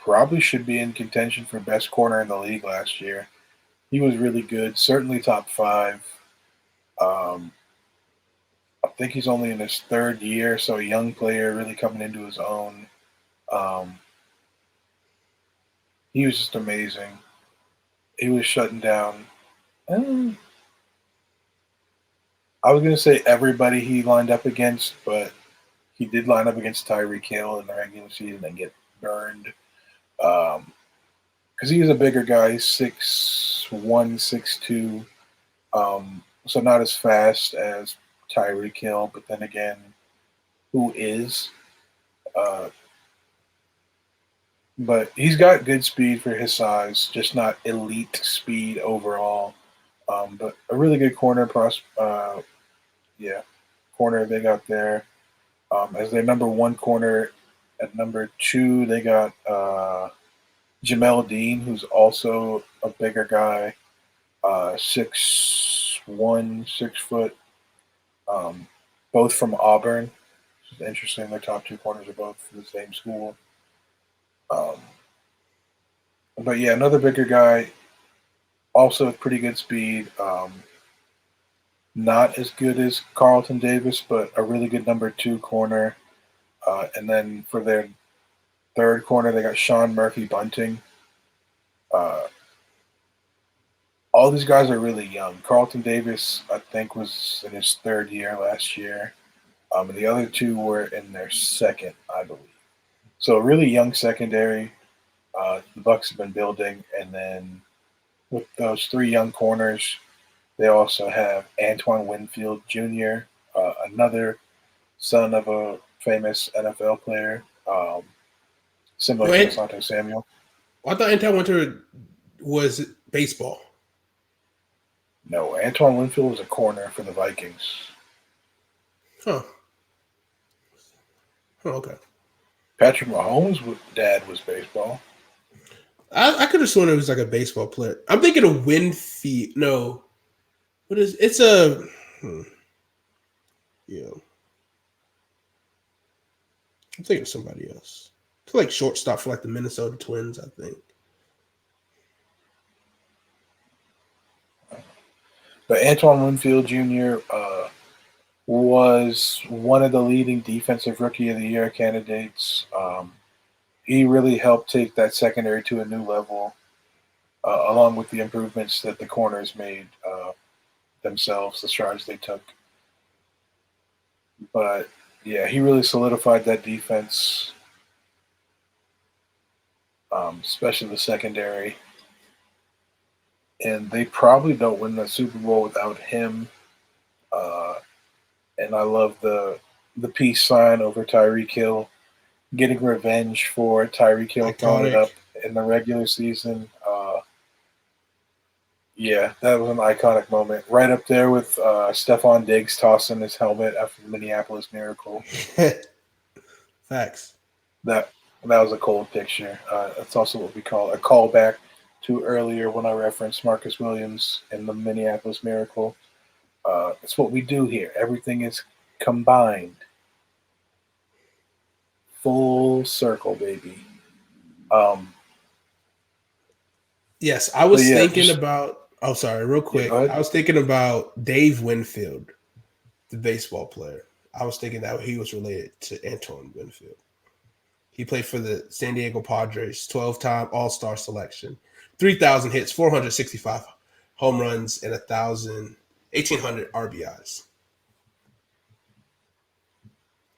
probably should be in contention for best corner in the league last year. He was really good, certainly top 5. I think he's only in his 3rd year, so a young player really coming into his own. He was just amazing. He was shutting down. I was going to say everybody he lined up against, but he did line up against Tyreek Hill in the regular season and get burned. Because he is a bigger guy, 6'1", 6'2", so not as fast as Tyreek Hill, but then again, who is? But he's got good speed for his size, just not elite speed overall. But a really good corner corner they got there. As their number 1 corner. At number 2, they got Jamel Dean, who's also a bigger guy, 6'1", 6 foot, both from Auburn. It's interesting. Their top 2 corners are both from the same school. But yeah, another bigger guy, also with pretty good speed. Not as good as Carlton Davis, but a really good number 2 corner. And then for their 3rd corner, they got Sean Murphy Bunting. All these guys are really young. Carlton Davis, I think, was in his 3rd year last year. And the other 2 were in their 2nd, I believe. So a really young secondary. The Bucs have been building. And then with those 3 young corners, they also have Antoine Winfield Jr., another son of a famous NFL player, similar to Asante Samuel. I thought Antoine Winter was baseball. No, Antoine Winfield was a corner for the Vikings. Huh. Oh, okay. Patrick Mahomes' dad was baseball. I could have sworn it was like a baseball player. I'm thinking of Winfield. No. What is it's a yeah. I'm thinking of somebody else. It's like shortstop for like the Minnesota Twins, I think. But Antoine Winfield Jr. Was one of the leading defensive rookie of the year candidates. He really helped take that secondary to a new level, along with the improvements that the corners made themselves, the strides they took. But Yeah, he really solidified that defense, especially the secondary. And they probably don't win the Super Bowl without him. Uh, and I love the peace sign over Tyreek Hill, getting revenge for Tyreek Hill throwing it Iconic. up in the regular season. Yeah, that was an iconic moment. Right up there with Stephon Diggs tossing his helmet after the Minneapolis Miracle. Facts. That that was a cold picture. That's also what we call a callback to earlier when I referenced Marcus Williams and the Minneapolis Miracle. It's what we do here. Everything is combined, full circle, baby. Um, Yes, I but was yeah, thinking just about. Oh, sorry, real yeah. Go quick. ahead. I was thinking about Dave Winfield, the baseball player. I was thinking that he was related to Antoine Winfield. He played for the San Diego Padres, 12-time All-Star selection, 3,000 hits, 465 home runs, and 1,800 RBIs.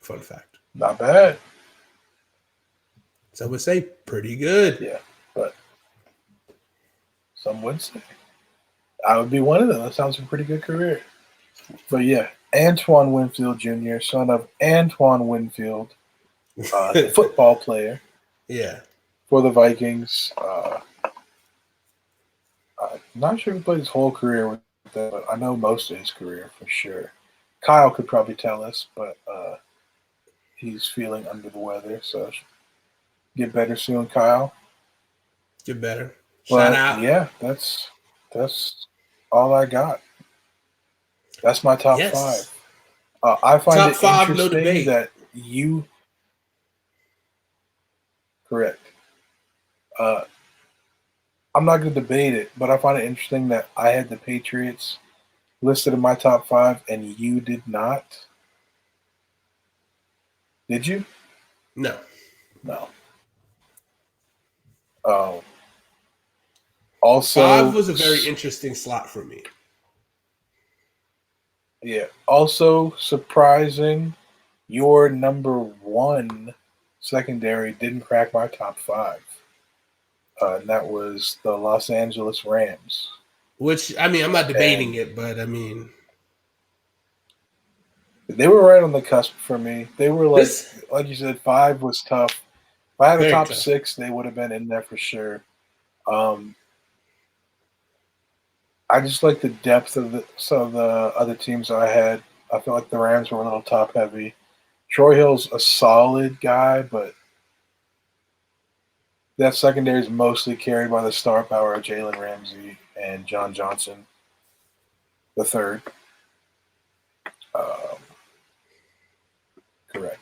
Fun fact. Not bad. So I would say pretty good. Yeah, but some would say I would be one of them. That sounds like a pretty good career. But yeah, Antoine Winfield Jr., son of Antoine Winfield, the football player Yeah. for the Vikings. I'm not sure if he played his whole career with them, but I know most of his career for sure. Kyle could probably tell us, but he's feeling under the weather, so get better soon, Kyle. Get better. Shout But out. yeah, that's all I got. That's my top five. Yes. I find Top it five, no interesting debate. that you correct. Uh, I'm not going to debate it, but I find it interesting that I had the Patriots listed in my top five and you did not. Did you? No. No. Five Also, was a very interesting slot for me. yeah. Also surprising, your number one secondary didn't crack my top five, and that was the Los Angeles Rams. Which, I mean, I'm not debating And it, but I mean, they were right on the cusp for me. They were this like you said, five was tough. If I had a very top tough. six, they would have been in there for sure. Um, I just like the depth of some of the other teams I had. I feel like the Rams were a little top heavy. Troy Hill's a solid guy, but that secondary is mostly carried by the star power of Jalen Ramsey and John Johnson the third. Um, correct.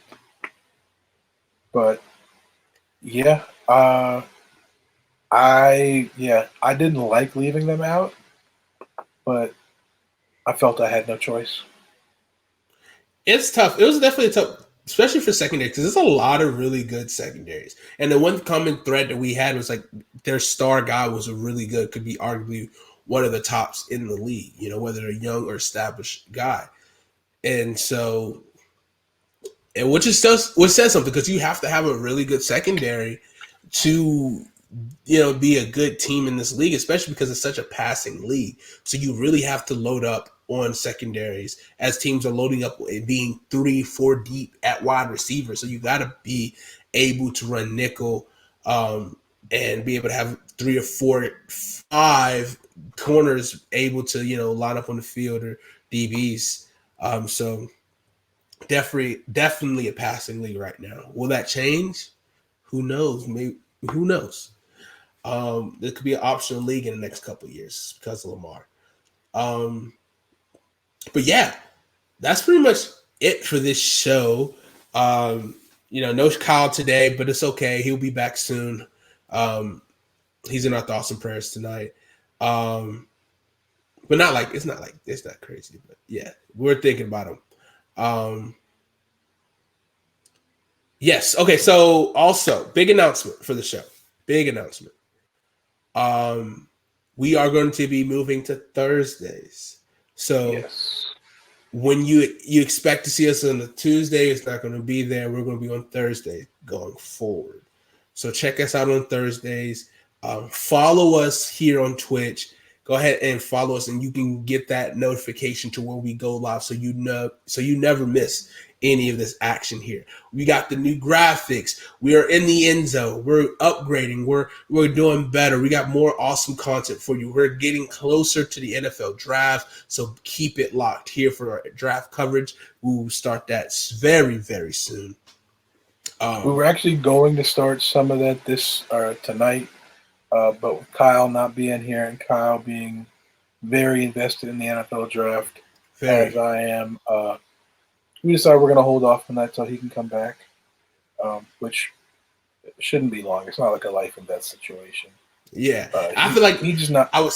But yeah, I didn't like leaving them out, but I felt I had no choice. It's tough. It was definitely tough, especially for secondary, because there's a lot of really good secondaries. And the one common thread that we had was like their star guy was a really good, could be arguably one of the tops in the league, whether a young or established guy. And so, and which says something because you have to have a really good secondary to be a good team in this league, especially because it's such a passing league. So you really have to load up on secondaries as teams are loading up and being 3-4 deep at wide receiver. So you got to be able to run nickel and be able to have 3 or 4, 5 corners able to line up on the field or DBs. So definitely a passing league right now. Will that change? Who knows? Maybe who knows? There could be an optional league in the next couple of years because of Lamar. But yeah, that's pretty much it for this show. No Kyle today, but it's okay. He'll be back soon. He's in our thoughts and prayers tonight. But it's not crazy, but yeah, we're thinking about him. Yes. Okay. So also big announcement for the show. Big announcement. We are going to be moving to Thursdays. So Yes. when you expect to see us on a Tuesday, it's not going to be there. We're going to be on Thursday going forward. So check us out on Thursdays. Follow us here on Twitch. Go ahead and follow us, and you can get that notification to when we go live, so you never miss any of this action here. We got the new graphics. We are in the end zone. We're upgrading. We're doing better. We got more awesome content for you. We're getting closer to the NFL draft, so keep it locked here for our draft coverage. We will start that very, very soon. We were actually going to start some of that tonight, but with Kyle not being here and Kyle being very invested in the NFL draft, as I am, we decided we're going to hold off on that until he can come back, which shouldn't be long. It's not like a life and death situation. Yeah, I feel like he just not. I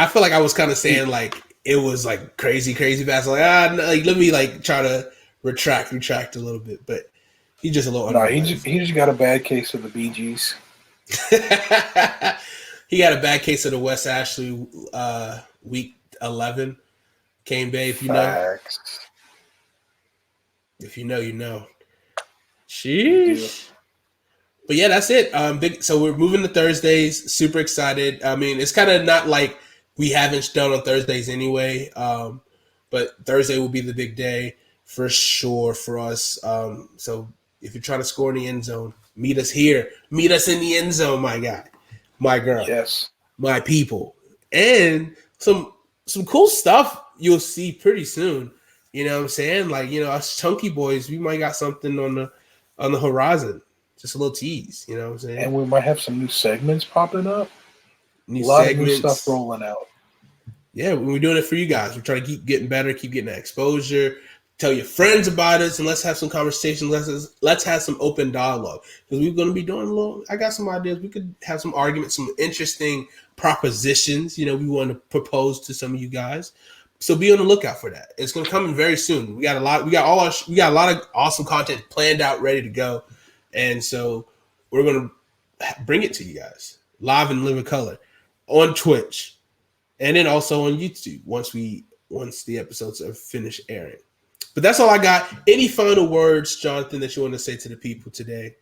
feel like I was kind of saying like it was like crazy fast. Like let me like try to retract a little bit, but he's just a little. No, he just got a bad case of the BGs. He got a bad case of the West Ashley week 11. Kane Bay, if you Facts. know. If you know, you know. Sheesh. But yeah, that's it. So we're moving to Thursdays. Super excited. I mean, it's kind of not like we haven't done on Thursdays anyway. But Thursday will be the big day for sure for us. So if you're trying to score in the end zone, meet us here. Meet us in the end zone, my guy, my girl, yes, my people, and some cool stuff you'll see pretty soon. You know what I'm saying? Like, us chunky boys, we might got something on the horizon. Just a little tease, you know what I'm saying? And we might have some new segments popping up. A lot of new stuff rolling out. Yeah, we're doing it for you guys. We're trying to keep getting better, keep getting that exposure. Tell your friends about us, and let's have some conversation. Let's have some open dialogue, because we're going to be doing I got some ideas. We could have some arguments, some interesting propositions. We want to propose to some of you guys. So be on the lookout for that. It's going to come in very soon. We got a lot of awesome content planned out, ready to go, and so we're going to bring it to you guys live and live in color on Twitch, and then also on YouTube once the episodes are finished airing. But that's all I got. Any final words, Jonathan, that you want to say to the people today?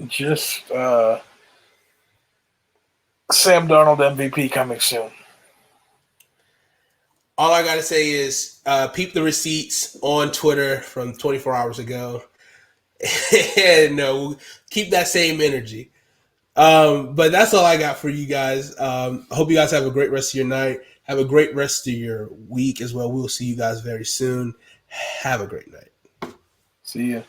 Just Sam Darnold MVP coming soon. All I got to say is peep the receipts on Twitter from 24 hours ago. And keep that same energy. But that's all I got for you guys. I hope you guys have a great rest of your night. Have a great rest of your week as well. We'll see you guys very soon. Have a great night. See ya.